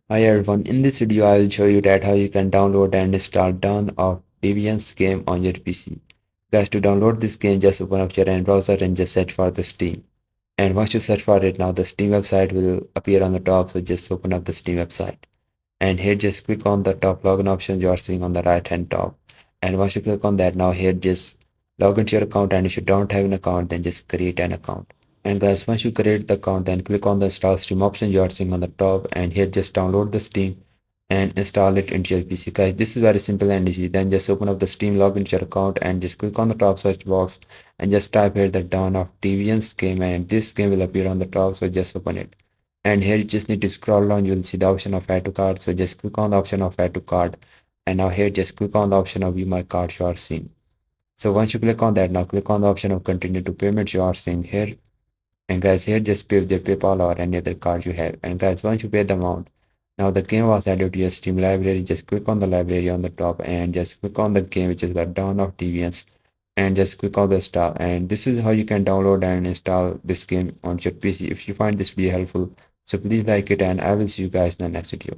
Hi everyone, in this video I will show you that how you can download and install Dawn of Defiance game on your PC. Guys, to download this game, just open up your browser and just search for the Steam. And once you search for it, now the Steam website will appear on the top, so just open up the Steam website. And here just click on the top login option you are seeing on the right hand top. And once you click on that, now here just log into your account, and if you don't have an account, then just create an account. And guys, once you create the account, then click on the install Steam option you are seeing on the top, and here just download the Steam and install it into your PC. Guys, this is very simple and easy. Then just open up the Steam, log into your account, and just click on the top search box and just type here the Dawn of Deviance game, and this game will appear on the top, so just open it. And here you just need to scroll down, you'll see the option of add to cart, so just click on the option of add to cart. And now here just click on the option of view my cards you are seeing. So once you click on that, now click on the option of continue to payments you are seeing here. And guys, here just pay with your PayPal or any other card you have. And guys, once you pay the amount, now the game was added to your Steam library. Just click on the library on the top and just click on the game, which is the Dawn of Deviance, and just click on the install. And this is how you can download and install this game on your PC. If you find this video helpful, so please like it, and I will see you guys in the next video.